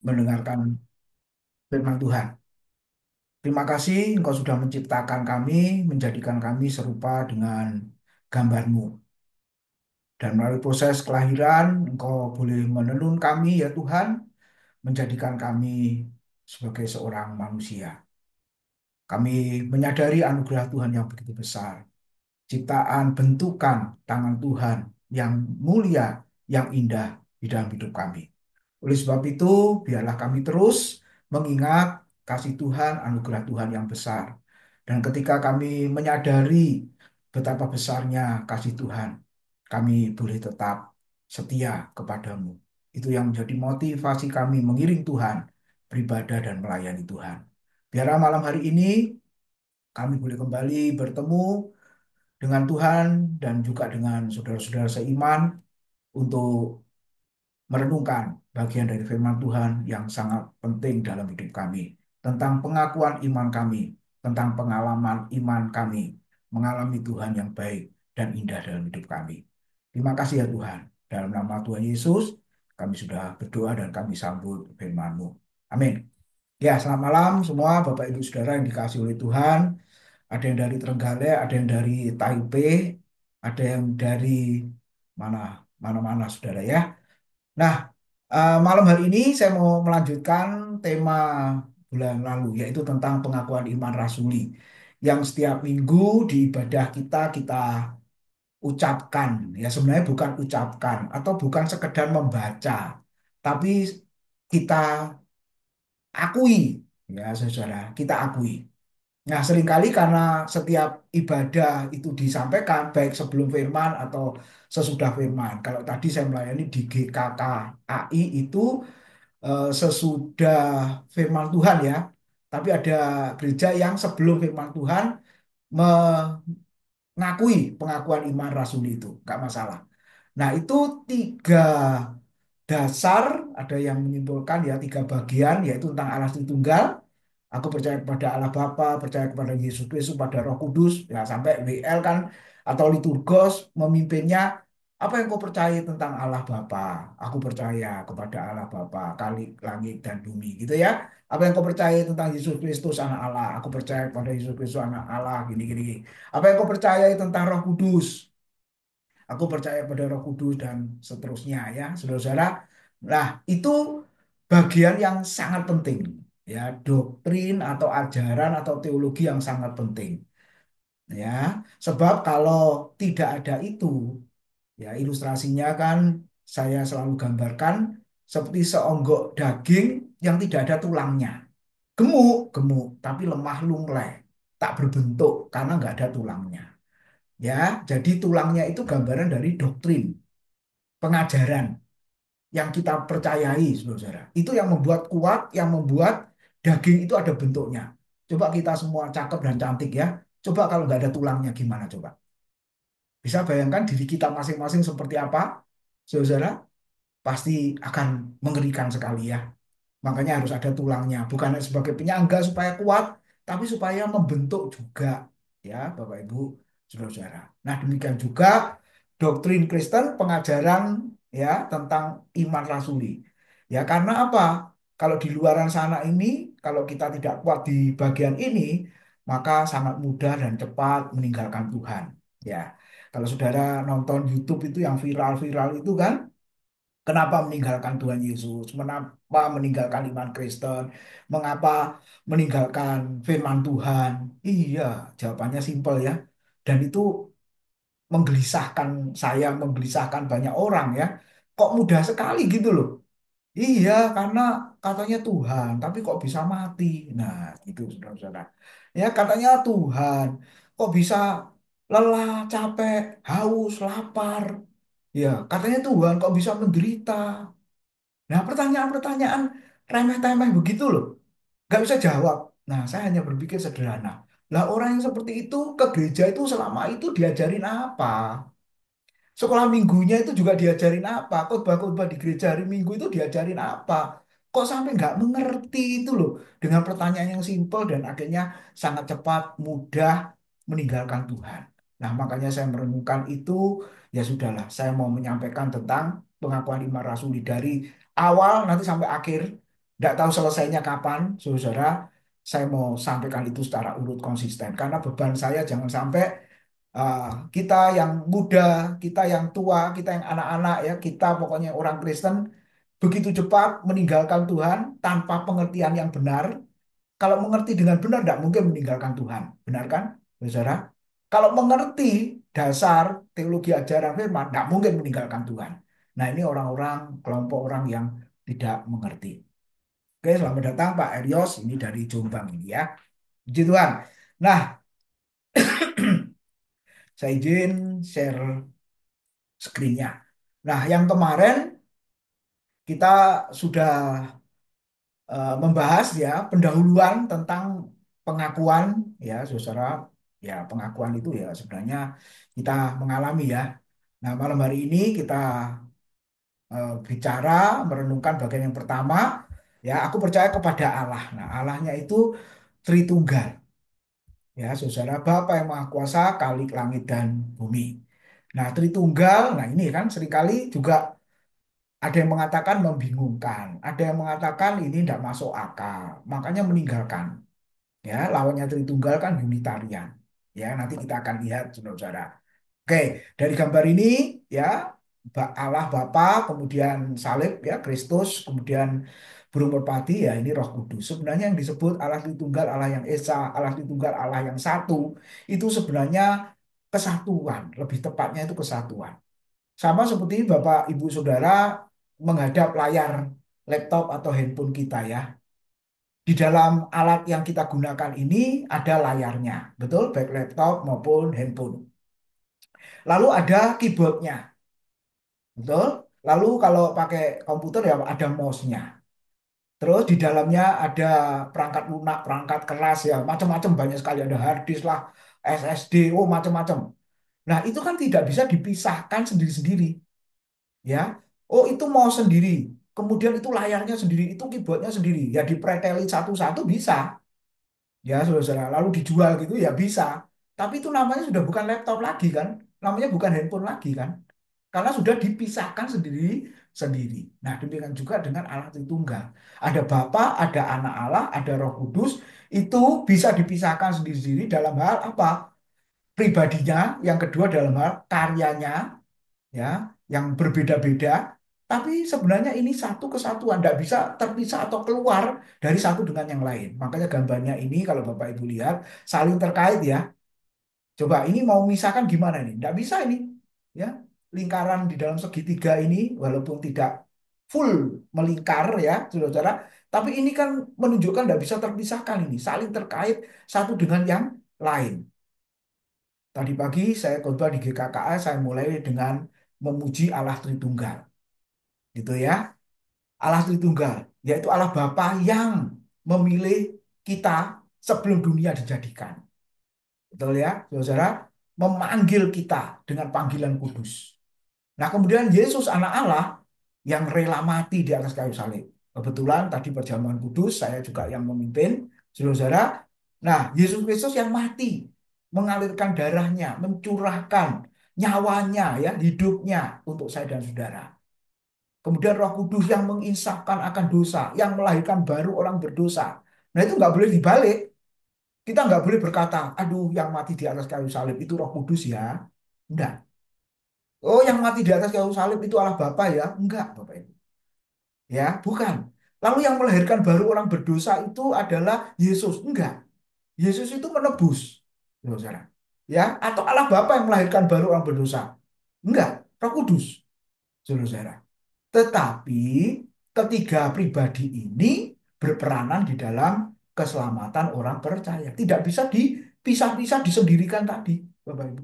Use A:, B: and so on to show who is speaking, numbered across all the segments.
A: mendengarkan firman Tuhan. Terima kasih Engkau sudah menciptakan kami, menjadikan kami serupa dengan gambar-Mu. Dan melalui proses kelahiran, Engkau boleh menenun kami ya Tuhan, menjadikan kami sebagai seorang manusia. Kami menyadari anugerah Tuhan yang begitu besar. Ciptaan bentukan tangan Tuhan yang mulia, yang indah di dalam hidup kami. Oleh sebab itu, biarlah kami terus mengingat kasih Tuhan, anugerah Tuhan yang besar. Dan ketika kami menyadari betapa besarnya kasih Tuhan, kami boleh tetap setia kepadamu. Itu yang menjadi motivasi kami mengiring Tuhan, beribadah dan melayani Tuhan. Biarlah malam hari ini kami boleh kembali bertemu dengan Tuhan dan juga dengan saudara-saudara seiman untuk merenungkan bagian dari firman Tuhan yang sangat penting dalam hidup kami, tentang pengakuan iman kami, tentang pengalaman iman kami, mengalami Tuhan yang baik dan indah dalam hidup kami. Terima kasih ya Tuhan. Dalam nama Tuhan Yesus, kami sudah berdoa dan kami sambut firman-Mu. Amin. Ya, selamat malam semua Bapak Ibu Saudara yang dikasihi oleh Tuhan. Ada yang dari Trenggalek, ada yang dari Taipei, ada yang dari mana mana-mana saudara ya. Nah, malam hari ini saya mau melanjutkan tema bulan lalu, yaitu tentang pengakuan iman rasuli. Yang setiap minggu di ibadah kita ucapkan. Ya sebenarnya bukan ucapkan, atau bukan sekedar membaca. Tapi kita akui, ya saudara, kita akui. Nah, seringkali karena setiap ibadah itu disampaikan, baik sebelum firman atau sesudah firman. Kalau tadi saya melayani di GKKAI itu sesudah firman Tuhan ya. Tapi ada gereja yang sebelum firman Tuhan mengakui pengakuan iman rasuli itu. Nggak masalah. Nah, itu tiga dasar, ada yang menyimpulkan ya tiga bagian, yaitu tentang Allah Tritunggal. Aku percaya kepada Allah Bapa, percaya kepada Yesus Kristus, pada Roh Kudus, ya sampai WL kan atau liturgos memimpinnya. Apa yang kau percaya tentang Allah Bapa? Aku percaya kepada Allah Bapa, kali langit dan bumi, gitu ya. Apa yang kau percaya tentang Yesus Kristus anak Allah? Aku percaya kepada Yesus Kristus anak Allah, gini gini. Gini. Apa yang kau percaya tentang Roh Kudus? Aku percaya pada Roh Kudus dan seterusnya ya, saudara-saudara. Nah, itu bagian yang sangat penting ya, doktrin atau ajaran atau teologi yang sangat penting ya. Sebab kalau tidak ada itu, ya ilustrasinya kan saya selalu gambarkan seperti seonggok daging yang tidak ada tulangnya. Gemuk, gemuk, tapi lemah lunglai, tak berbentuk karena nggak ada tulangnya. Ya, jadi tulangnya itu gambaran dari doktrin, pengajaran yang kita percayai, saudara. Itu yang membuat kuat, yang membuat daging itu ada bentuknya. Coba kita semua cakep dan cantik ya. Coba kalau nggak ada tulangnya gimana coba? Bisa bayangkan diri kita masing-masing seperti apa, saudara? Pasti akan mengerikan sekali ya. Makanya harus ada tulangnya, bukan hanya sebagai penyangga supaya kuat, tapi supaya membentuk juga, ya, Bapak Ibu, saudara-saudara. Nah, demikian juga doktrin Kristen, pengajaran ya tentang iman rasuli. Ya, karena apa? Kalau di luaran sana ini, kalau kita tidak kuat di bagian ini, maka sangat mudah dan cepat meninggalkan Tuhan. Ya, kalau saudara nonton YouTube itu yang viral-viral itu kan, kenapa meninggalkan Tuhan Yesus? Mengapa meninggalkan iman Kristen? Mengapa meninggalkan firman Tuhan? Iya, jawabannya simpel ya. Dan itu menggelisahkan saya, menggelisahkan banyak orang ya. Kok mudah sekali gitu loh. Iya, karena katanya Tuhan, tapi kok bisa mati? Nah, itu saudara-saudara. Ya, katanya Tuhan, kok bisa lelah, capek, haus, lapar? Ya, katanya Tuhan, kok bisa menderita? Nah, pertanyaan-pertanyaan remeh-temeh begitu loh. Nggak bisa jawab. Nah, saya hanya berpikir sederhana. Lah, orang yang seperti itu ke gereja itu selama itu diajarin apa? Sekolah minggunya itu juga diajarin apa? Khotbah-khotbah di gereja hari Minggu itu diajarin apa? Kok sampai nggak mengerti itu loh. Dengan pertanyaan yang simpel dan akhirnya sangat cepat, mudah meninggalkan Tuhan. Nah, makanya saya merenungkan itu, ya sudahlah. Saya mau menyampaikan tentang pengakuan iman rasuli dari awal nanti sampai akhir. Nggak tahu selesainya kapan, saudara. Saya mau sampaikan itu secara urut konsisten. Karena beban saya jangan sampai uh, kita yang muda, kita yang tua, kita yang anak-anak ya, kita pokoknya orang Kristen begitu cepat meninggalkan Tuhan tanpa pengertian yang benar. Kalau mengerti dengan benar, tidak mungkin meninggalkan Tuhan. Benar kan, saudara? Kalau mengerti dasar teologi ajaran firman, tidak mungkin meninggalkan Tuhan. Nah, ini orang-orang, kelompok orang yang tidak mengerti. Oke, selamat datang Pak Erios, ini dari Jombang ini ya. Puji Tuhan. Nah, saya izin share screen-nya. Nah, yang kemarin kita sudah membahas ya pendahuluan tentang pengakuan ya saudara ya pengakuan itu ya sebenarnya kita mengalami ya. Nah malam hari ini kita bicara merenungkan bagian yang pertama ya aku percaya kepada Allah. Nah Allahnya itu Tritunggal ya saudara Bapa yang Maha Kuasa kalik langit dan bumi. Nah Tritunggal nah ini kan seringkali juga ada yang mengatakan membingungkan, ada yang mengatakan ini tidak masuk akal, makanya meninggalkan. Ya, lawannya Tritunggal kan Unitarian. Ya, nanti kita akan lihat saudara-saudara. Oke, dari gambar ini ya Allah Bapa, kemudian salib ya Kristus, kemudian burung merpati ya ini Roh Kudus. Sebenarnya yang disebut Allah Tritunggal, Allah yang Esa, Allah Tritunggal, Allah yang satu itu sebenarnya kesatuan, lebih tepatnya itu kesatuan. Sama seperti Bapak Ibu Saudara menghadap layar laptop atau handphone kita ya. Di dalam alat yang kita gunakan ini ada layarnya, betul? Baik laptop maupun handphone. Lalu ada keyboardnya, betul? Lalu kalau pakai komputer ya ada mouse-nya. Terus di dalamnya ada perangkat lunak, perangkat keras ya, macam-macam banyak sekali. Ada hard disk lah, SSD, oh macam-macam. Nah itu kan tidak bisa dipisahkan sendiri-sendiri, ya. Oh itu mouse sendiri, kemudian itu layarnya sendiri, itu keyboardnya sendiri. Ya dipretelin satu-satu bisa. Ya, saudara-saudara, lalu dijual gitu ya bisa. Tapi itu namanya sudah bukan laptop lagi kan, namanya bukan handphone lagi kan, karena sudah dipisahkan sendiri-sendiri. Nah, demikian juga dengan Allah Tritunggal. Ada Bapa, ada Anak Allah, ada Roh Kudus, itu bisa dipisahkan sendiri-sendiri dalam hal apa? Pribadinya, yang kedua dalam hal karyanya, ya yang berbeda-beda tapi sebenarnya ini satu kesatuan tidak bisa terpisah atau keluar dari satu dengan yang lain makanya gambarnya ini kalau Bapak Ibu lihat saling terkait ya coba ini mau misahkan gimana ini tidak bisa ini ya lingkaran di dalam segitiga ini walaupun tidak full melingkar ya saudara-saudara tapi ini kan menunjukkan tidak bisa terpisahkan ini saling terkait satu dengan yang lain. Tadi pagi saya khotbah di GKKA saya mulai dengan memuji Allah Tritunggal gitu ya. Allah Tritunggal, yaitu Allah Bapa yang memilih kita sebelum dunia dijadikan. Betul ya, saudara? Memanggil kita dengan panggilan kudus. Nah, kemudian Yesus anak Allah yang rela mati di atas kayu salib. Kebetulan tadi perjamuan kudus saya juga yang memimpin, saudara. Nah, Yesus Kristus yang mati, mengalirkan darahnya, mencurahkan nyawanya ya, hidupnya untuk saya dan saudara. Kemudian Roh Kudus yang menginsafkan akan dosa, yang melahirkan baru orang berdosa. Nah itu nggak boleh dibalik. Kita nggak boleh berkata, aduh yang mati di atas kayu salib itu Roh Kudus ya. Enggak. Oh yang mati di atas kayu salib itu Allah Bapa ya. Enggak Bapak Ibu. Ya bukan. Lalu yang melahirkan baru orang berdosa itu adalah Yesus. Enggak. Yesus itu menebus. Saudara. Ya, atau Allah Bapa yang melahirkan baru orang berdosa. Enggak. Roh Kudus. Saudara. Tetapi ketiga pribadi ini berperanan di dalam keselamatan orang percaya. Tidak bisa dipisah-pisah, disendirikan tadi, Bapak Ibu.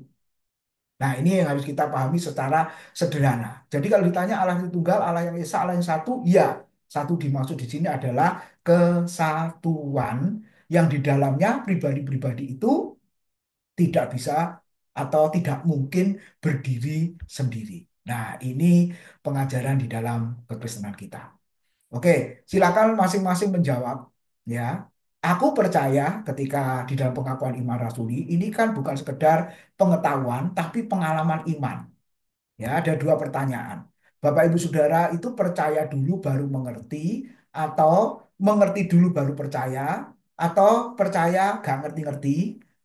A: Nah, ini yang harus kita pahami secara sederhana. Jadi kalau ditanya Allah Tritunggal, Allah yang Esa, Allah yang satu, ya, satu dimaksud di sini adalah kesatuan yang di dalamnya pribadi-pribadi itu tidak bisa atau tidak mungkin berdiri sendiri. Nah, ini pengajaran di dalam kekristenan kita. Oke, silakan masing-masing menjawab ya. Aku percaya ketika di dalam pengakuan iman rasuli ini kan bukan sekedar pengetahuan tapi pengalaman iman. Ya, ada dua pertanyaan. Bapak Ibu Saudara itu percaya dulu baru mengerti atau mengerti dulu baru percaya, atau percaya gak ngerti-ngerti,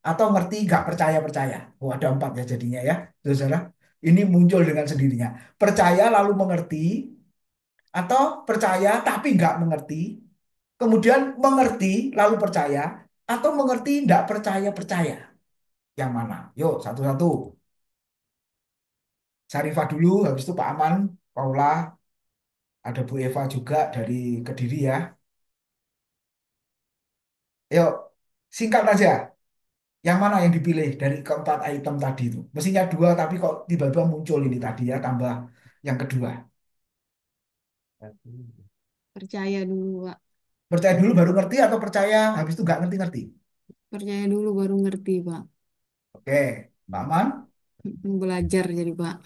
A: atau ngerti gak percaya-percaya. Oh, ada empat ya jadinya ya, saudara. Ini muncul dengan sendirinya. Percaya lalu mengerti, atau percaya tapi nggak mengerti, kemudian mengerti lalu percaya, atau mengerti nggak percaya-percaya. Yang mana? Yuk, satu-satu. Sarifah dulu, habis itu Pak Aman, Paula, ada Bu Eva juga dari Kediri ya. Yuk, singkat aja. Yang mana yang dipilih dari keempat item tadi itu? Mestinya dua, tapi kok tiba-tiba muncul ini tadi ya, tambah yang kedua.
B: Percaya dulu, Pak.
A: Percaya dulu baru ngerti atau percaya habis itu nggak ngerti-ngerti?
B: Percaya dulu baru ngerti, Pak.
A: Oke, Pak Aman.
B: Belajar jadi, Pak.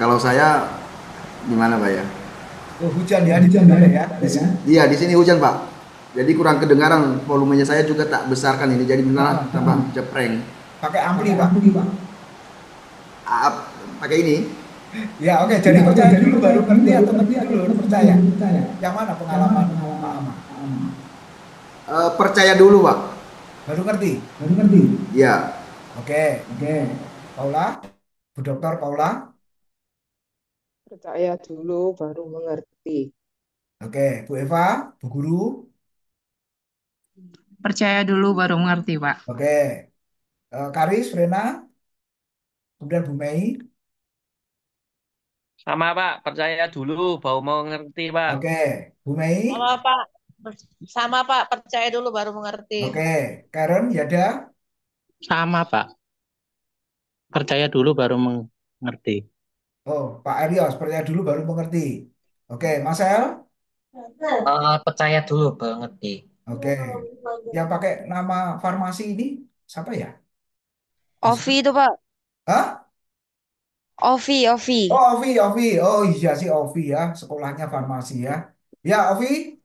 C: Kalau saya gimana Pak ya?
A: Oh, hujan ya di tempat ya.
C: Iya di sini hujan Pak. Jadi kurang kedengaran volumenya saya juga tak besarkan ini jadi benar
A: Heeh.
C: tambah jepreng.
A: Pakai ampli, Pak.
C: Pakai ini.
A: Ya, oke. Jadi percaya dulu baru ngerti atau ngerti dulu baru percaya. Yang mana pengalaman Pak Aman?
C: Percaya dulu Pak.
A: Baru ngerti.
C: Iya.
A: Oke. Paula, Bu Dokter Paula.
D: Percaya dulu baru mengerti.
A: Oke, Bu Eva, Bu Guru.
E: Percaya dulu baru mengerti, Pak.
A: Oke, Karis, Rena, kemudian Bu Mei.
F: Sama Pak, percaya dulu, baru mau ngerti Pak.
A: Oke, Bu Mei.
G: Sama Pak, sama Pak, percaya dulu baru mengerti.
A: Oke, Karen, Yada.
H: Sama, Pak. Percaya dulu baru mengerti.
A: Oh, Pak Arios, percaya dulu baru mengerti. Oke, Marcel.
I: Percaya dulu baru ngerti.
A: Oke, yang pakai nama farmasi ini siapa ya? Bisa?
J: Ovi itu Pak,
A: Hah?
J: Ovi,
A: Oh,
J: Ovi.
A: Ovi, Ovi. Oh iya sih Ovi ya, sekolahnya farmasi ya. Ya, Ovi,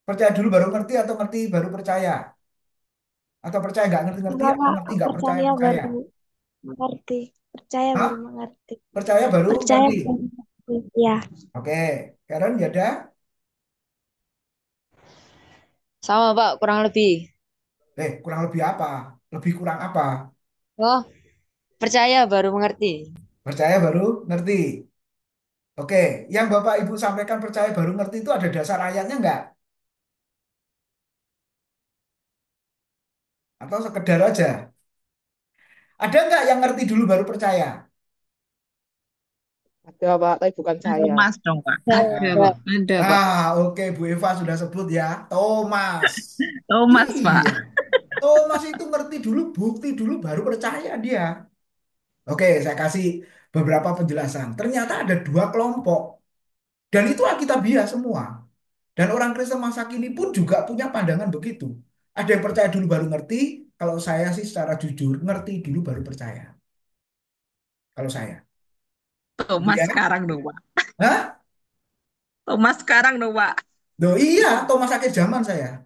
A: percaya dulu baru ngerti atau ngerti baru percaya? Atau percaya nggak ngerti-ngerti
K: Sama
A: atau
K: Pak,
A: ngerti nggak
K: percaya
A: percaya-percaya?
K: baru mengerti. Percaya
A: Hah?
K: baru mengerti.
A: Percaya baru
K: Percaya
A: ngerti.
K: baru mengerti. Ya,
A: Oke, Karen, ya ada?
J: Sama Pak, kurang lebih.
A: Kurang lebih apa? Lebih kurang apa?
J: Oh, percaya baru mengerti.
A: Percaya baru ngerti. Oke, yang Bapak Ibu sampaikan percaya baru ngerti itu ada dasar ayatnya nggak? Atau sekedar aja? Ada nggak yang ngerti dulu baru percaya?
D: Ada Pak, tapi bukan saya.
E: Thomas dong, Pak.
B: Ada,
A: Nah,
B: Pak. Ada, Pak.
A: oke, Bu Eva sudah sebut ya, Thomas.
E: Thomas, Pak.
A: Iya, Thomas itu ngerti dulu, bukti dulu, baru percaya dia. Oke, saya kasih beberapa penjelasan. Ternyata ada dua kelompok, dan itu Alkitabiah semua. Dan orang Kristen masa kini pun juga punya pandangan begitu. Ada yang percaya dulu baru ngerti, kalau saya sih secara jujur, ngerti dulu baru percaya. Kalau saya. Gitu
E: Thomas
A: ya.
E: sekarang dong, Pak.
A: Hah?
E: Thomas sekarang dong, Pak.
A: Loh iya, Thomas akhir zaman saya.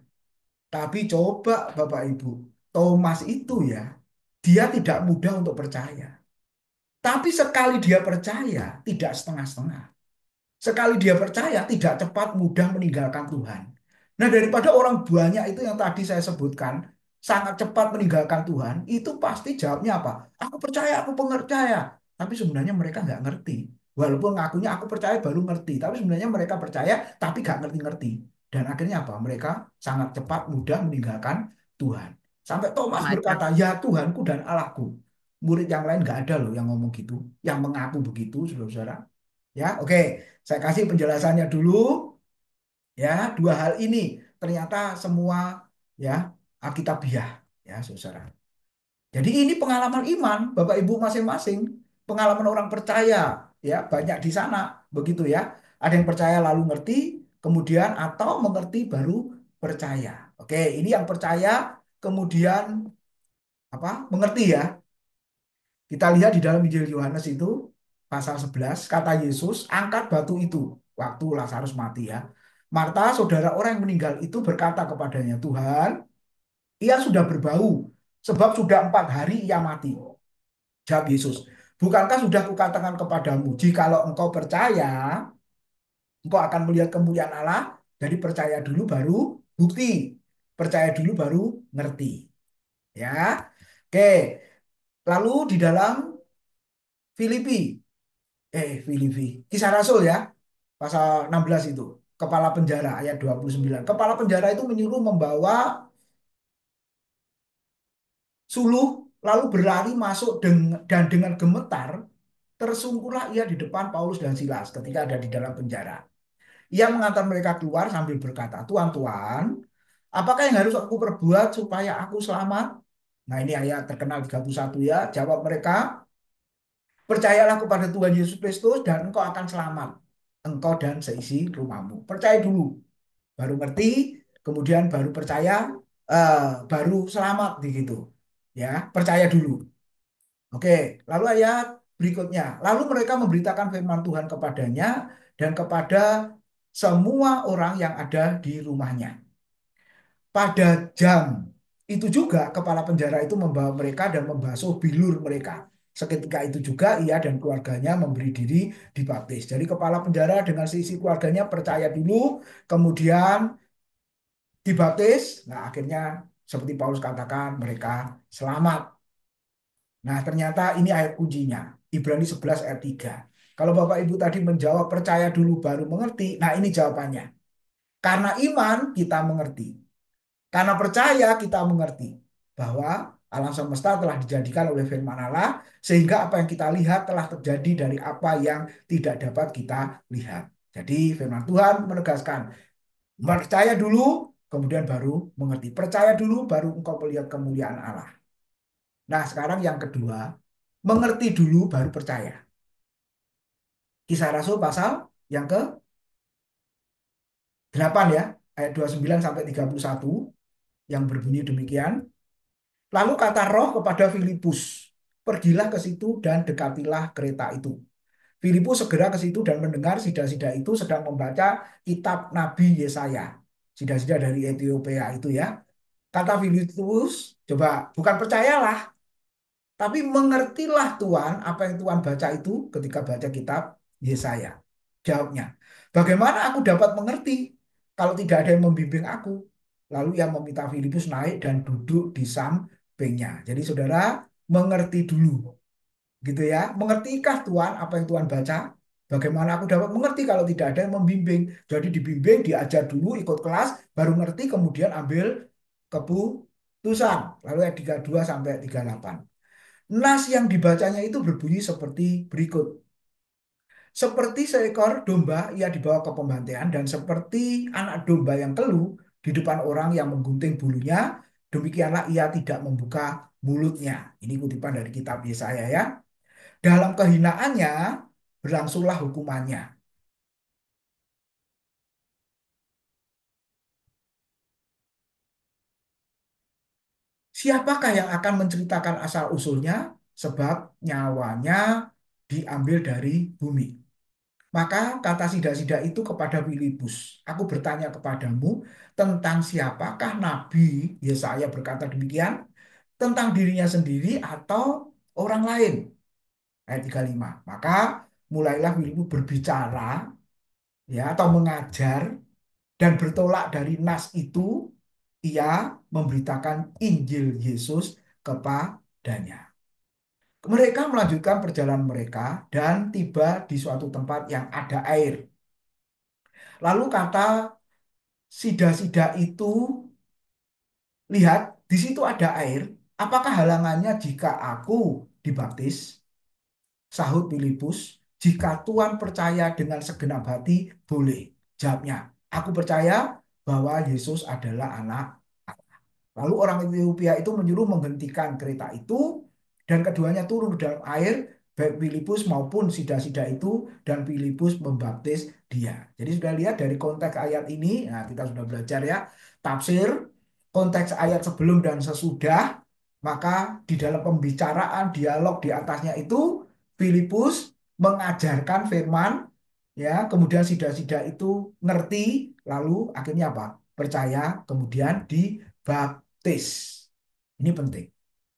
A: Tapi coba Bapak Ibu, Thomas itu ya, dia tidak mudah untuk percaya. Tapi sekali dia percaya, tidak setengah-setengah. Sekali dia percaya, tidak cepat mudah meninggalkan Tuhan. Nah, daripada orang banyak itu yang tadi saya sebutkan, sangat cepat meninggalkan Tuhan, itu pasti jawabnya apa? Aku percaya, aku percaya. Tapi sebenarnya mereka nggak ngerti. Walaupun ngakunya aku percaya baru ngerti. Tapi sebenarnya mereka percaya, tapi nggak ngerti-ngerti. Dan akhirnya apa? Mereka sangat cepat mudah meninggalkan Tuhan. Sampai Thomas
E: Wajar.
A: berkata, ya Tuhanku dan Allahku. Murid yang lain nggak ada loh yang ngomong gitu. Yang mengaku begitu, saudara-saudara. Ya, oke. Saya kasih penjelasannya dulu. Ya, dua hal ini ternyata semua ya Alkitabiah, ya, saudara. Jadi ini pengalaman iman Bapak Ibu masing-masing, pengalaman orang percaya, ya, banyak di sana, begitu ya. Ada yang percaya lalu ngerti, kemudian atau mengerti baru percaya. Oke, ini yang percaya kemudian apa? Mengerti ya. Kita lihat di dalam Injil Yohanes itu pasal 11 kata Yesus, angkat batu itu waktu Lazarus mati ya. Marta, saudara orang yang meninggal itu berkata kepadanya, Tuhan, ia sudah berbau sebab sudah 4 hari ia mati. Jawab Yesus, Bukankah sudah kukatakan kepadamu, jikalau engkau percaya, engkau akan melihat kemuliaan Allah. Jadi percaya dulu baru bukti. Percaya dulu baru ngerti. Ya. Oke. Lalu di dalam Filipi, Filipi. Kisah Rasul ya, pasal 16 itu. Kepala penjara ayat 29. Kepala penjara itu menyuruh membawa suluh lalu berlari masuk dan dengan gemetar tersungkurlah ia di depan Paulus dan Silas ketika ada di dalam penjara. Ia mengantar mereka keluar sambil berkata, Tuan, Tuan, apakah yang harus aku perbuat supaya aku selamat? Nah ini ayat terkenal 31 ya. Jawab mereka, percayalah kepada Tuhan Yesus Kristus dan engkau akan selamat. Engkau dan seisi rumahmu. Percaya dulu, baru ngerti, kemudian baru percaya, baru selamat begitu. Ya, percaya dulu. Oke, lalu ayat berikutnya. Lalu mereka memberitakan firman Tuhan kepadanya dan kepada semua orang yang ada di rumahnya. Pada jam itu juga kepala penjara itu membawa mereka dan membasuh bilur mereka. Seketika itu juga ia dan keluarganya memberi diri dibaptis. Jadi kepala penjara dengan sisi keluarganya percaya dulu, kemudian dibaptis. Nah akhirnya seperti Paulus katakan mereka selamat. Nah, ternyata ini ayat kuncinya. Ibrani 11 ayat 3. Kalau Bapak Ibu tadi menjawab percaya dulu baru mengerti, nah ini jawabannya. Karena iman kita mengerti. Karena percaya kita mengerti bahwa alam semesta telah dijadikan oleh firman Allah sehingga apa yang kita lihat telah terjadi dari apa yang tidak dapat kita lihat. Jadi firman Tuhan menegaskan, percaya dulu kemudian baru mengerti. Percaya dulu baru engkau melihat kemuliaan Allah. Nah, sekarang yang kedua, mengerti dulu baru percaya. Kisah Rasul pasal yang ke-8 ya, ayat 29 sampai 31 yang berbunyi demikian. Lalu kata Roh kepada Filipus, pergilah ke situ dan dekatilah kereta itu. Filipus segera ke situ dan mendengar sida-sida itu sedang membaca kitab Nabi Yesaya. Sida-sida dari Ethiopia itu ya. Kata Filipus, coba bukan percayalah, tapi mengertilah Tuhan apa yang Tuhan baca itu ketika baca kitab Yesaya. Jawabnya, bagaimana aku dapat mengerti kalau tidak ada yang membimbing aku? Lalu ia meminta Filipus naik dan duduk di sampingnya. Jadi saudara mengerti dulu, gitu ya. Mengertikah Tuhan apa yang Tuhan baca? Bagaimana aku dapat mengerti kalau tidak ada yang membimbing? Jadi dibimbing, diajar dulu, ikut kelas, baru ngerti, kemudian ambil keputusan. Lalu ayat 32 sampai 38. Nas yang dibacanya itu berbunyi seperti berikut. Seperti seekor domba ia dibawa ke pembantaian dan seperti anak domba yang keluh di depan orang yang menggunting bulunya, demikianlah ia tidak membuka mulutnya. Ini kutipan dari kitab Yesaya ya. Dalam kehinaannya berlangsunglah hukumannya. Siapakah yang akan menceritakan asal-usulnya? Sebab nyawanya diambil dari bumi. Maka kata sida-sida itu kepada Filipus, aku bertanya kepadamu tentang siapakah Nabi Yesaya berkata demikian, tentang dirinya sendiri atau orang lain. Ayat 35. Maka mulailah Filipus berbicara ya atau mengajar dan bertolak dari nas itu ia memberitakan Injil Yesus kepadanya. Mereka melanjutkan perjalanan mereka dan tiba di suatu tempat yang ada air. Lalu kata sida-sida itu, lihat, di situ ada air. Apakah halangannya jika aku dibaptis? Sahut Filipus, jika Tuhan percaya dengan segenap hati, boleh. Jawabnya, aku percaya bahwa Yesus adalah anak Allah. Lalu orang Ethiopia itu menyuruh menghentikan kereta itu dan keduanya turun ke dalam air, baik Filipus maupun sida-sida itu, dan Filipus membaptis dia. Jadi sudah lihat dari konteks ayat ini, nah kita sudah belajar ya, tafsir, konteks ayat sebelum dan sesudah, maka di dalam pembicaraan, dialog di atasnya itu, Filipus mengajarkan firman, ya, kemudian sida-sida itu ngerti, lalu akhirnya apa? Percaya, kemudian dibaptis. Ini penting.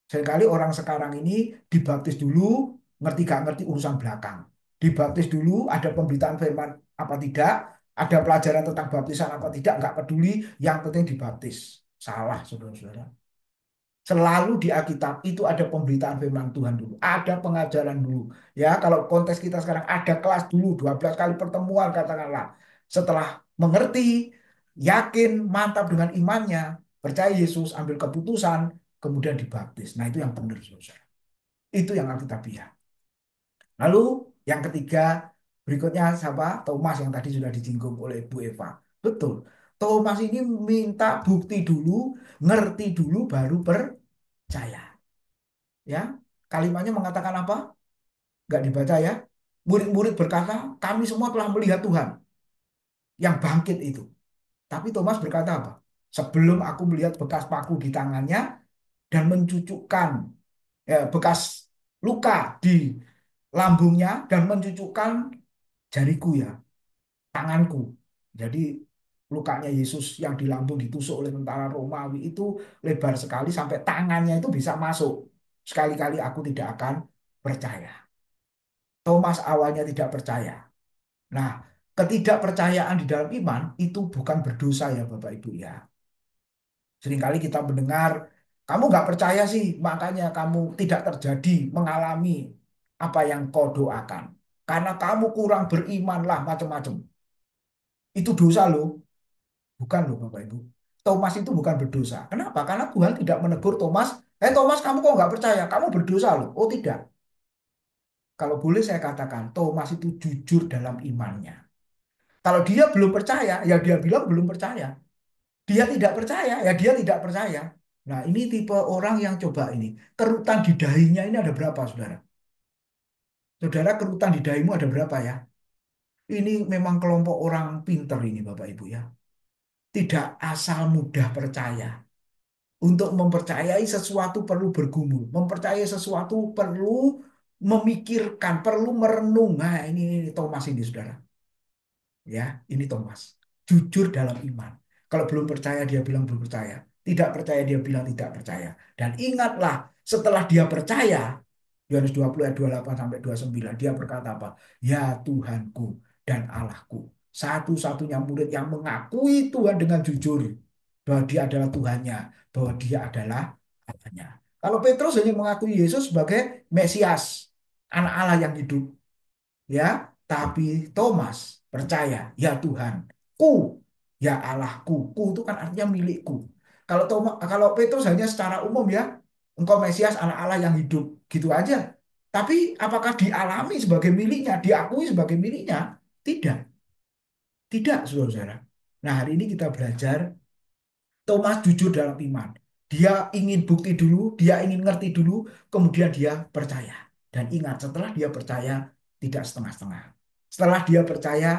A: Seringkali orang sekarang ini dibaptis dulu, Ngerti gak ngerti urusan belakang. Dibaptis dulu, ada pemberitaan firman apa tidak, ada pelajaran tentang baptisan apa tidak, nggak peduli, yang penting dibaptis. Salah, saudara-saudara. Selalu di Alkitab itu ada pemberitaan firman Tuhan dulu, ada pengajaran dulu. Ya, kalau konteks kita sekarang ada kelas dulu, 12 kali pertemuan katakanlah. Setelah mengerti, yakin, mantap dengan imannya, percaya Yesus, ambil keputusan, kemudian dibaptis. Nah, itu yang benar, saudara. Itu yang Alkitabiah. Lalu yang ketiga, berikutnya siapa? Thomas yang tadi sudah disinggung oleh Bu Eva. Betul. Thomas ini minta bukti dulu, ngerti dulu, baru percaya. Ya, kalimatnya mengatakan apa? Nggak dibaca ya. Murid-murid berkata, kami semua telah melihat Tuhan yang bangkit itu. Tapi Thomas berkata apa? Sebelum aku melihat bekas paku di tangannya dan mencucukkan bekas luka di lambungnya dan mencucukkan jariku ya, tanganku. Jadi lukanya Yesus yang di lambung ditusuk oleh tentara Romawi itu lebar sekali sampai tangannya itu bisa masuk. Sekali-kali aku tidak akan percaya. Thomas awalnya tidak percaya. Nah, ketidakpercayaan di dalam iman itu bukan berdosa ya Bapak Ibu ya. Seringkali kita mendengar, kamu nggak percaya sih, makanya kamu tidak terjadi mengalami apa yang kau doakan. Karena kamu kurang beriman lah macam-macam. Itu dosa loh. Bukan loh Bapak Ibu. Thomas itu bukan berdosa. Kenapa? Karena Tuhan tidak menegur Thomas, Thomas kamu kok nggak percaya? Kamu berdosa loh. Oh tidak. Kalau boleh saya katakan, Thomas itu jujur dalam imannya. Kalau dia belum percaya, ya dia bilang belum percaya. Dia tidak percaya, ya dia tidak percaya. Nah ini tipe orang yang coba ini. Kerutan di dahinya ini ada berapa saudara? Saudara kerutan di dahimu ada berapa ya? Ini memang kelompok orang pinter ini Bapak Ibu ya. Tidak asal mudah percaya. Untuk mempercayai sesuatu perlu bergumul. Mempercayai sesuatu perlu memikirkan, perlu merenung. Nah ini Thomas ini saudara. Ya, ini Thomas. Jujur dalam iman. Kalau belum percaya dia bilang belum percaya. Tidak percaya dia bilang tidak percaya. Dan ingatlah setelah dia percaya, Yohanes 20 ayat 28 sampai 29 dia berkata apa? Ya Tuhanku dan Allahku. Satu-satunya murid yang mengakui Tuhan dengan jujur bahwa dia adalah Tuhannya, bahwa dia adalah Allahnya. Kalau Petrus hanya mengakui Yesus sebagai Mesias, anak Allah yang hidup, ya, tapi Thomas percaya, ya Tuhanku, ya Allahku. Ku itu kan artinya milikku. Kalau Petrus hanya secara umum ya, engkau Mesias anak Allah yang hidup, gitu aja. Tapi apakah dialami sebagai miliknya, diakui sebagai miliknya? Tidak, tidak, saudara-saudara. Nah, hari ini kita belajar Thomas jujur dalam iman. Dia ingin bukti dulu, dia ingin ngerti dulu, kemudian dia percaya. Dan ingat, setelah dia percaya, tidak setengah-setengah. Setelah dia percaya,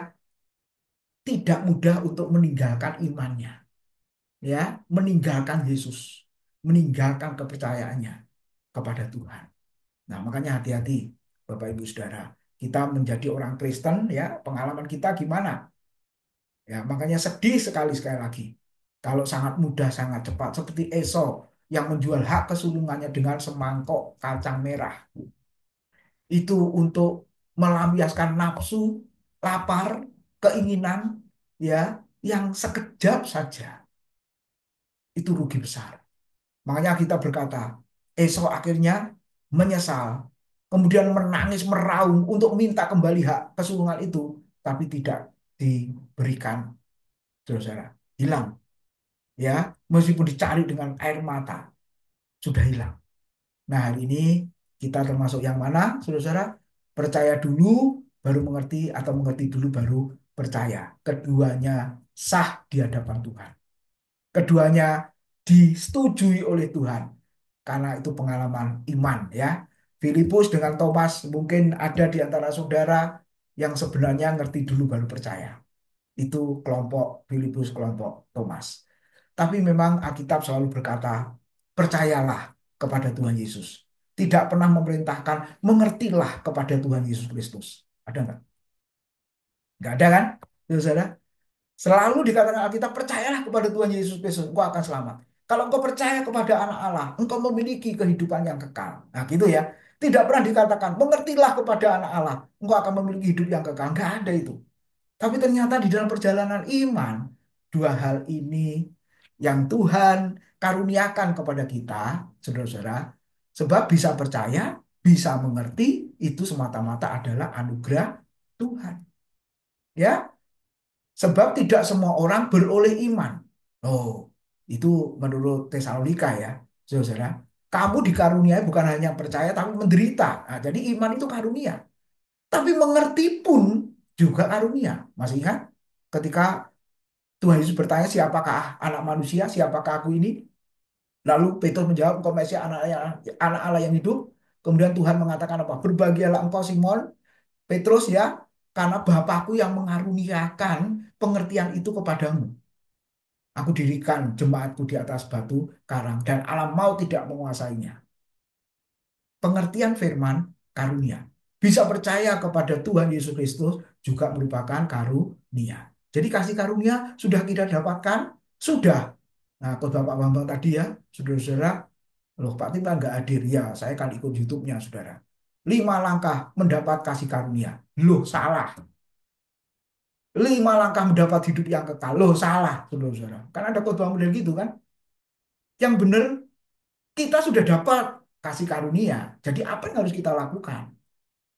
A: tidak mudah untuk meninggalkan imannya. Ya, meninggalkan Yesus, meninggalkan kepercayaannya kepada Tuhan. Nah, makanya hati-hati, Bapak Ibu Saudara. Kita menjadi orang Kristen, ya, pengalaman kita gimana? Ya, makanya sedih sekali lagi. Kalau sangat mudah, sangat cepat. Seperti Esau yang menjual hak kesulungannya dengan semangkok kacang merah. Itu untuk melampiaskan nafsu, lapar, keinginan, ya, yang sekejap saja. Itu rugi besar. Makanya kita berkata, Esau akhirnya menyesal. Kemudian menangis, meraung untuk minta kembali hak kesulungan itu. Tapi tidak diberikan, saudara. Hilang. Ya, meskipun dicari dengan air mata, sudah hilang. Nah, hari ini kita termasuk yang mana, saudara? Percaya dulu, baru mengerti, atau mengerti dulu, baru percaya. Keduanya sah di hadapan Tuhan. Keduanya disetujui oleh Tuhan. Karena itu pengalaman iman, ya. Filipus dengan Thomas mungkin ada di antara saudara yang sebenarnya ngerti dulu baru percaya. Itu kelompok Filipus, kelompok Thomas. Tapi memang Alkitab selalu berkata, percayalah kepada Tuhan Yesus. Tidak pernah memerintahkan, mengertilah kepada Tuhan Yesus Kristus. Ada nggak? Nggak ada kan, saudara? Selalu dikatakan Alkitab, percayalah kepada Tuhan Yesus Kristus, engkau akan selamat. Kalau engkau percaya kepada anak Allah, engkau memiliki kehidupan yang kekal. Nah gitu ya. Tidak pernah dikatakan, mengertilah kepada anak Allah, engkau akan memiliki hidup yang kekal. Nggak ada itu. Tapi ternyata di dalam perjalanan iman, dua hal ini yang Tuhan karuniakan kepada kita, saudara-saudara, sebab bisa percaya, bisa mengerti, itu semata-mata adalah anugerah Tuhan. Ya, sebab tidak semua orang beroleh iman. Oh, itu menurut Tesalonika ya, saudara. Kamu dikaruniai bukan hanya percaya, tapi menderita. Nah, jadi iman itu karunia. Tapi mengerti pun juga karunia. Masih ingat ketika Tuhan Yesus bertanya, siapakah anak manusia, siapakah aku ini? Lalu Petrus menjawab, engkau Mesias anak Allah yang hidup. Kemudian Tuhan mengatakan apa? Berbahagialah engkau Simon, Petrus ya, karena Bapakku yang mengaruniakan pengertian itu kepadamu. Aku dirikan jemaatku di atas batu karang dan alam maut tidak menguasainya. Pengertian firman karunia. Bisa percaya kepada Tuhan Yesus Kristus juga merupakan karunia. Jadi kasih karunia sudah kita dapatkan? Sudah. Nah, khotbah Pak Bambang tadi ya, saudara-saudara, loh Pak Tim nggak hadir. Ya, saya kan ikut YouTube-nya, saudara. 5 langkah mendapat kasih karunia. Loh, salah. 5 langkah mendapat hidup yang kekal. Loh, salah, saudara-saudara. Kan ada khotbah model gitu kan. Yang benar, kita sudah dapat kasih karunia. Jadi apa yang harus kita lakukan?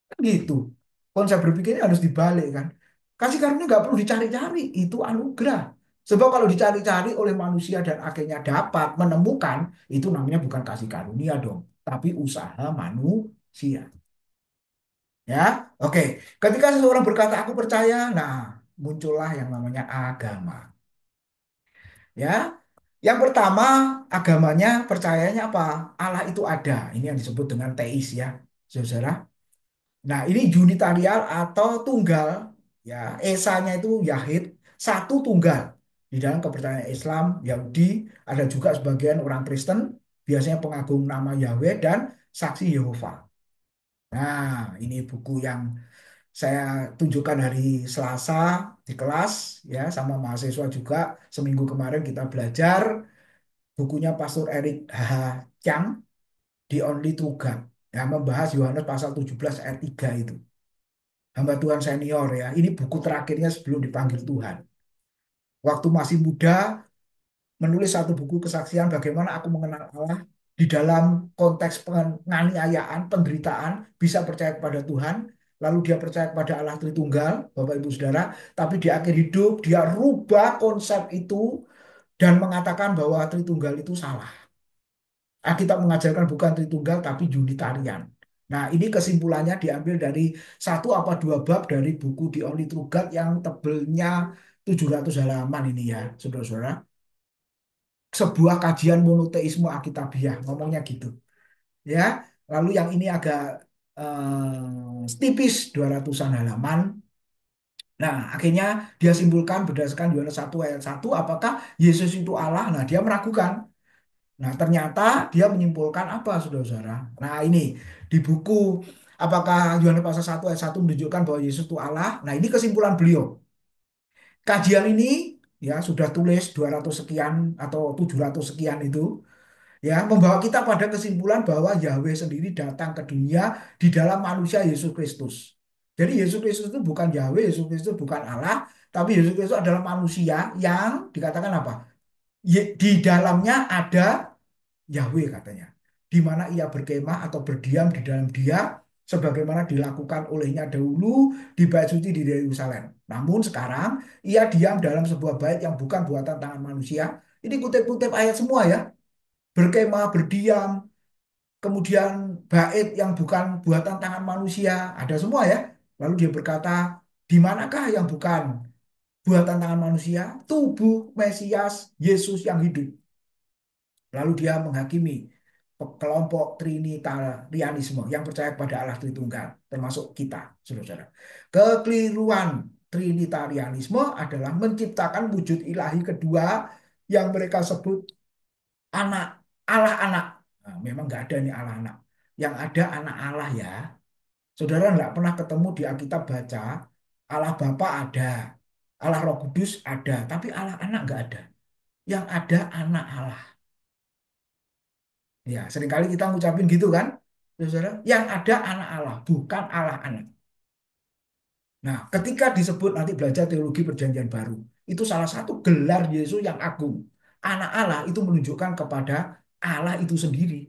A: Kan gitu. Konsep berpikirnya harus dibalik kan. Kasih karunia nggak perlu dicari-cari, itu anugerah. Sebab kalau dicari-cari oleh manusia dan akhirnya dapat menemukan, itu namanya bukan kasih karunia dong, tapi usaha manusia. Ya, oke. Ketika seseorang berkata aku percaya, nah muncullah yang namanya agama. Ya, yang pertama agamanya percayanya apa? Allah itu ada. Ini yang disebut dengan teis ya, saudara. Nah, ini unitarian atau tunggal, ya, esanya itu Yahid, satu tunggal. Di dalam kepercayaan Islam, Yahudi, ada juga sebagian orang Kristen, biasanya pengagum nama Yahweh dan saksi Yehova. Nah, ini buku yang saya tunjukkan hari Selasa di kelas, ya, sama mahasiswa juga. Seminggu kemarin kita belajar bukunya Pastor Eric H. Chang, The Only True God, yang membahas Yohanes pasal 17 ayat 3 itu. Hamba Tuhan senior ya. Ini buku terakhirnya sebelum dipanggil Tuhan. Waktu masih muda menulis satu buku kesaksian bagaimana aku mengenal Allah di dalam konteks penganiayaan, penderitaan, bisa percaya kepada Tuhan, lalu dia percaya kepada Allah Tritunggal, Bapak Ibu Saudara, tapi di akhir hidup dia rubah konsep itu dan mengatakan bahwa Tritunggal itu salah. Alkitab mengajarkan bukan Tritunggal tapi Unitarian. Nah, ini kesimpulannya diambil dari 1 apa 2 bab dari buku The Only True God yang tebelnya 700 halaman ini ya, saudara-saudara. Sebuah kajian monoteisme Alkitabiah, ngomongnya gitu. Ya, lalu yang ini agak tipis 200-an halaman. Nah, akhirnya dia simpulkan berdasarkan Yohanes 1 ayat 1, apakah Yesus itu Allah? Nah, dia meragukan. Nah, ternyata dia menyimpulkan apa, saudara-saudara? Nah, ini di buku apakah Yohanes pasal 1 ayat 1 menunjukkan bahwa Yesus itu Allah? Nah, ini kesimpulan beliau. Kajian ini ya sudah tulis 200 sekian atau 700 sekian itu ya membawa kita pada kesimpulan bahwa Yahweh sendiri datang ke dunia di dalam manusia Yesus Kristus. Jadi Yesus Kristus itu bukan Yahweh, Yesus Kristus bukan Allah, tapi Yesus Kristus adalah manusia yang dikatakan apa? Di dalamnya ada Yahweh katanya, di mana ia berkemah atau berdiam di dalam dia, sebagaimana dilakukan olehnya dahulu di bait suci di Yerusalem. Namun sekarang ia diam dalam sebuah bait yang bukan buatan tangan manusia. Ini kutip-kutip ayat semua ya, berkemah, berdiam, kemudian bait yang bukan buatan tangan manusia, ada semua ya. Lalu dia berkata, di manakah yang bukan buatan tangan manusia? Tubuh Mesias Yesus yang hidup. Lalu dia menghakimi kelompok Trinitarianisme yang percaya kepada Allah Tritunggal, termasuk kita, saudara-saudara. Kekeliruan Trinitarianisme adalah menciptakan wujud ilahi kedua yang mereka sebut anak Allah anak. Nah, memang nggak ada nih Allah anak. Yang ada anak Allah ya. Saudara nggak pernah ketemu di Alkitab baca Allah Bapa ada, Allah Roh Kudus ada, tapi Allah anak nggak ada. Yang ada anak Allah. Ya, seringkali kita ngucapin gitu kan. saudara, yang ada anak Allah, bukan Allah anak. Nah, ketika disebut nanti belajar teologi perjanjian baru, itu salah satu gelar Yesus yang agung. Anak Allah itu menunjukkan kepada Allah itu sendiri.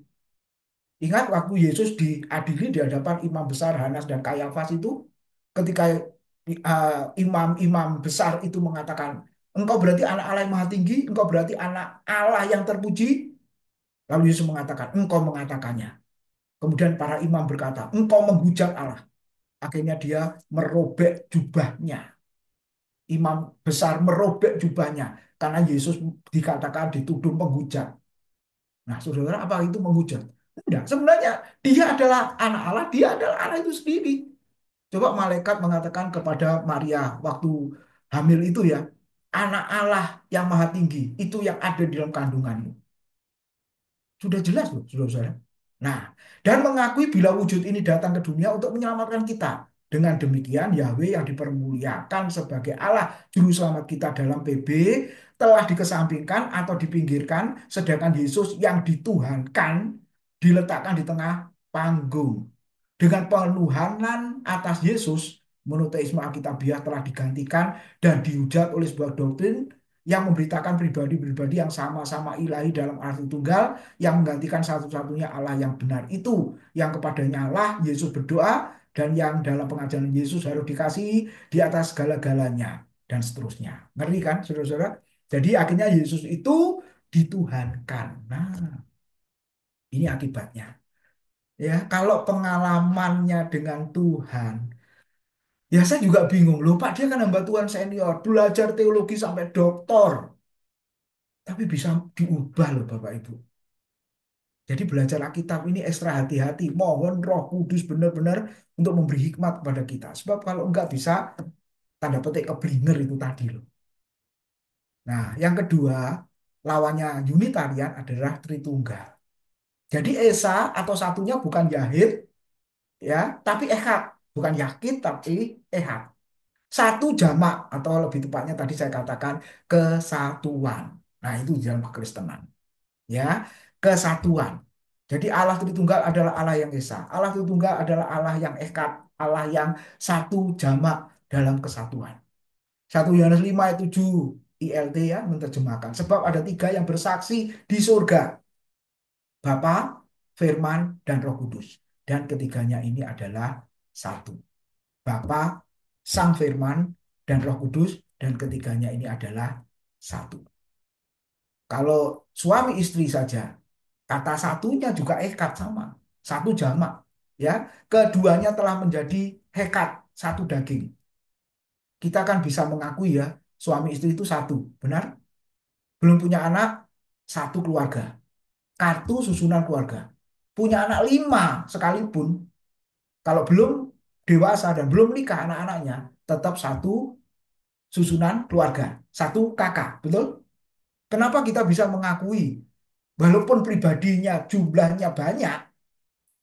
A: Ingat waktu Yesus diadili di hadapan imam besar Hanas dan Kayafas itu, ketika imam-imam besar itu mengatakan, engkau berarti anak Allah yang maha tinggi, engkau berarti anak Allah yang terpuji. Lalu Yesus mengatakan, engkau mengatakannya. Kemudian para imam berkata, engkau menghujat Allah. Akhirnya dia merobek jubahnya. Imam besar merobek jubahnya karena Yesus dikatakan dituduh menghujat. Nah, saudara, apa itu menghujat? Enggak, sebenarnya dia adalah anak Allah, dia adalah Allah itu sendiri. Coba malaikat mengatakan kepada Maria waktu hamil itu ya, anak Allah yang maha tinggi, itu yang ada di dalam kandunganmu. Sudah jelas loh, saudara-saudara. Nah, dan mengakui bila wujud ini datang ke dunia untuk menyelamatkan kita. Dengan demikian, Yahweh yang dipermuliakan sebagai Allah Juru Selamat kita dalam PB telah dikesampingkan atau dipinggirkan, sedangkan Yesus yang dituhankan diletakkan di tengah panggung. Dengan penuhanan atas Yesus, monoteisme Alkitabiah telah digantikan dan dihujat oleh sebuah doktrin yang memberitakan pribadi-pribadi yang sama-sama ilahi dalam arti tunggal, yang menggantikan satu-satunya Allah yang benar itu, yang kepadanya Allah Yesus berdoa, dan yang dalam pengajaran Yesus harus dikasihi di atas segala-galanya, dan seterusnya. Ngeri kan, saudara-saudara? Jadi akhirnya Yesus itu dituhankan. Nah, ini akibatnya. Ya, kalau pengalamannya dengan Tuhan, ya saya juga bingung loh, Pak, dia kan hamba Tuhan senior, belajar teologi sampai doktor, tapi bisa diubah loh Bapak Ibu. Jadi belajar Alkitab ini ekstra hati-hati. Mohon Roh Kudus benar-benar untuk memberi hikmat kepada kita. Sebab kalau enggak bisa tanda petik keblinger itu tadi loh. Nah, yang kedua, lawannya Unitarian adalah Tritunggal. Jadi Esa atau satunya bukan Yahid ya, tapi Ehad. Bukan Yakid tapi Ehad. Satu jamak atau lebih tepatnya tadi saya katakan kesatuan. Nah, itu di dalam kekristenan. Ya, kesatuan. Jadi Allah Tritunggal adalah Allah yang esa. Allah Tritunggal adalah Allah yang eka, Allah yang satu jamak dalam kesatuan. 1 Yohanes 5 ayat 7 ILT ya menerjemahkan. Sebab ada tiga yang bersaksi di surga. Bapa, Firman, dan Roh Kudus. Dan ketiganya ini adalah satu. Bapa, Sang Firman, dan Roh Kudus. Dan ketiganya ini adalah satu. Kalau suami istri saja, kata satunya juga ekat sama, satu jamak, ya. Keduanya telah menjadi hekat, satu daging. Kita kan bisa mengakui ya, suami istri itu satu, benar? Belum punya anak, satu keluarga. Kartu susunan keluarga. Punya anak 5 sekalipun, kalau belum dewasa dan belum nikah anak-anaknya, tetap satu susunan keluarga, satu kakak, betul? Kenapa kita bisa mengakui walaupun pribadinya jumlahnya banyak,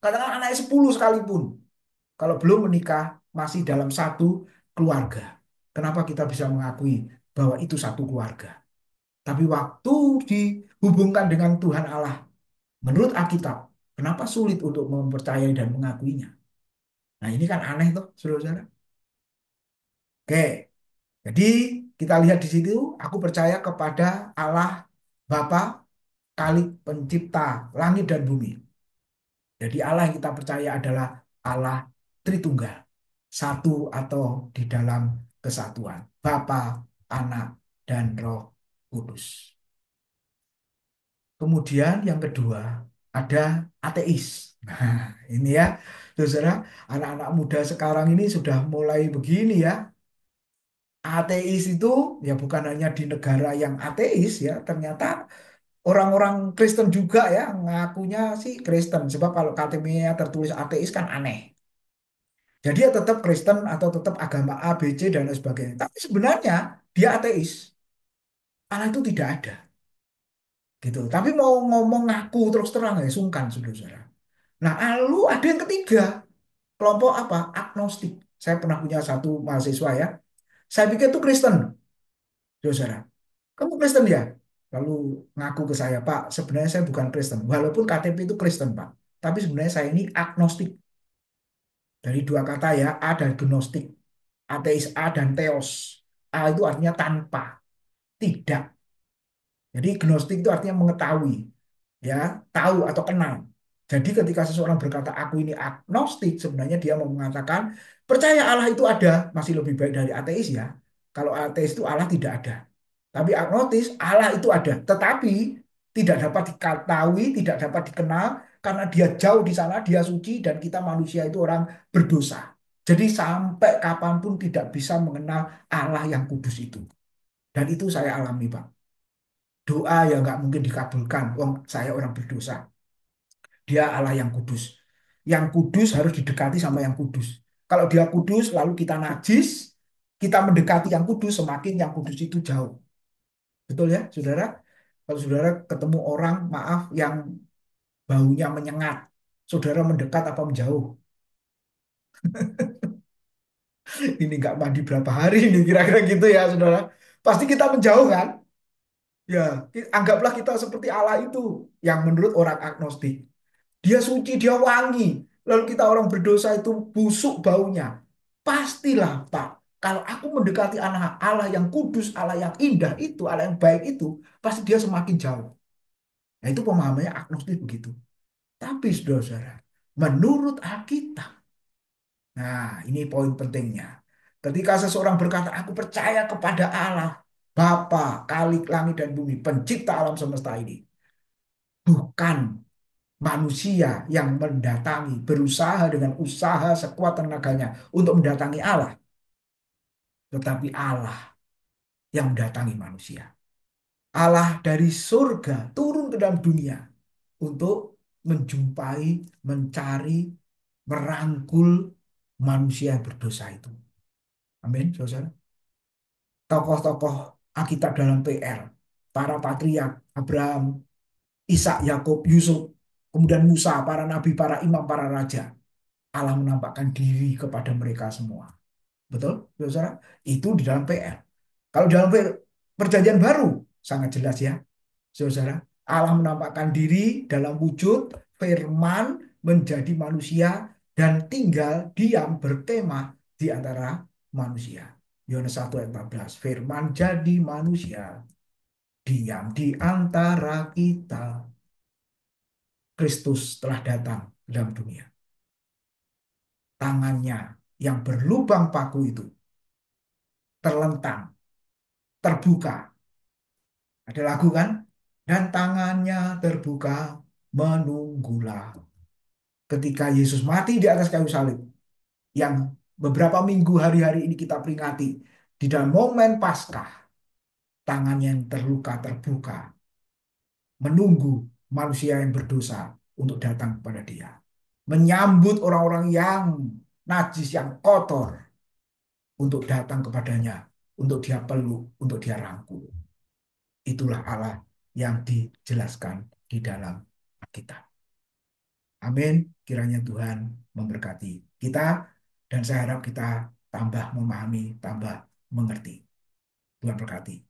A: katakan anaknya 10 sekalipun, kalau belum menikah masih dalam satu keluarga. Kenapa kita bisa mengakui bahwa itu satu keluarga? Tapi waktu dihubungkan dengan Tuhan Allah, menurut Alkitab, kenapa sulit untuk mempercayai dan mengakuinya? Nah ini kan aneh tuh, saudara-saudara. Oke, jadi kita lihat di situ, aku percaya kepada Allah Bapa, Kalik pencipta langit dan bumi. Jadi Allah yang kita percaya adalah Allah Tritunggal. Satu atau di dalam kesatuan. Bapa, Anak, dan Roh Kudus. Kemudian yang kedua ada ateis. Nah ini ya, saudara, anak-anak muda sekarang ini sudah mulai begini ya. Ateis itu ya bukan hanya di negara yang ateis ya, ternyata orang-orang Kristen juga ya ngakunya sih Kristen. Sebab kalau KTP-nya tertulis ateis kan aneh. Jadi ya tetap Kristen atau tetap agama A, B, C, dan lain sebagainya. Tapi sebenarnya dia ateis. Allah itu tidak ada. Gitu. Tapi mau ngomong ngaku terus terang ya sungkan, saudara-saudara. Nah, lalu ada yang ketiga. Kelompok apa? Agnostik. Saya pernah punya satu mahasiswa ya. Saya pikir itu Kristen, saudara. Kamu Kristen ya? Lalu ngaku ke saya, Pak, sebenarnya saya bukan Kristen. Walaupun KTP itu Kristen, Pak. Tapi sebenarnya saya ini agnostik. Dari dua kata ya, A dan gnostik. Ateis A dan theos. A itu artinya tanpa, tidak. Jadi gnostik itu artinya mengetahui, ya, tahu atau kenal. Jadi ketika seseorang berkata aku ini agnostik, sebenarnya dia mau mengatakan percaya Allah itu ada, masih lebih baik dari ateis ya. Kalau ateis itu Allah tidak ada. Tapi agnostis Allah itu ada, tetapi tidak dapat diketahui, tidak dapat dikenal karena dia jauh di sana, dia suci dan kita manusia itu orang berdosa. Jadi sampai kapanpun tidak bisa mengenal Allah yang kudus itu. Dan itu saya alami, Pak. Doa yang nggak mungkin dikabulkan. Wong saya orang berdosa. Dia Allah yang kudus. Yang kudus harus didekati sama yang kudus. Kalau dia kudus, lalu kita najis, kita mendekati yang kudus, semakin yang kudus itu jauh. Betul ya, saudara? Kalau saudara ketemu orang, maaf, yang baunya menyengat, saudara mendekat apa menjauh? Ini nggak mandi berapa hari ini, kira-kira gitu ya, saudara. Pasti kita menjauh kan? Ya, anggaplah kita seperti Allah itu, yang menurut orang agnostik. Dia suci, dia wangi. Lalu kita orang berdosa itu busuk baunya. Pastilah, Pak. Kalau aku mendekati anak Allah yang kudus, Allah yang indah itu, Allah yang baik itu, pasti dia semakin jauh. Nah, itu pemahamannya agnostik begitu. Tapi, saudara-saudara, menurut Alkitab, nah ini poin pentingnya. Ketika seseorang berkata, aku percaya kepada Allah, Bapa, Khalik langit dan bumi, pencipta alam semesta ini. Bukan manusia yang mendatangi, berusaha dengan usaha sekuat tenaganya untuk mendatangi Allah, tetapi Allah yang mendatangi manusia. Allah dari surga turun ke dalam dunia untuk menjumpai, mencari, merangkul manusia yang berdosa itu. Amin, saudara. Tokoh-tokoh Alkitab dalam PR, para patriark, Abraham, Ishak, Yakub, Yusuf, kemudian Musa, para nabi, para imam, para raja. Allah menampakkan diri kepada mereka semua. Betul, saudara? Itu di dalam PR. Kalau dalam perjanjian baru, sangat jelas ya, saudara. Allah menampakkan diri dalam wujud firman menjadi manusia dan tinggal diam berkemah di antara manusia. Yohanes 1 ayat 14. Firman jadi manusia, diam di antara kita. Kristus telah datang dalam dunia. Tangannya yang berlubang paku itu terlentang, terbuka. Ada lagu kan? Dan tangannya terbuka, menunggulah. Ketika Yesus mati di atas kayu salib, yang beberapa minggu hari-hari ini kita peringati, di dalam momen Paskah, tangannya yang terluka terbuka, menunggu manusia yang berdosa untuk datang kepada dia. Menyambut orang-orang yang najis, yang kotor, untuk datang kepadanya, untuk dia peluk, untuk dia rangkul. Itulah Allah yang dijelaskan di dalam Alkitab. Amin. Kiranya Tuhan memberkati kita dan saya harap kita tambah memahami, tambah mengerti. Tuhan berkati.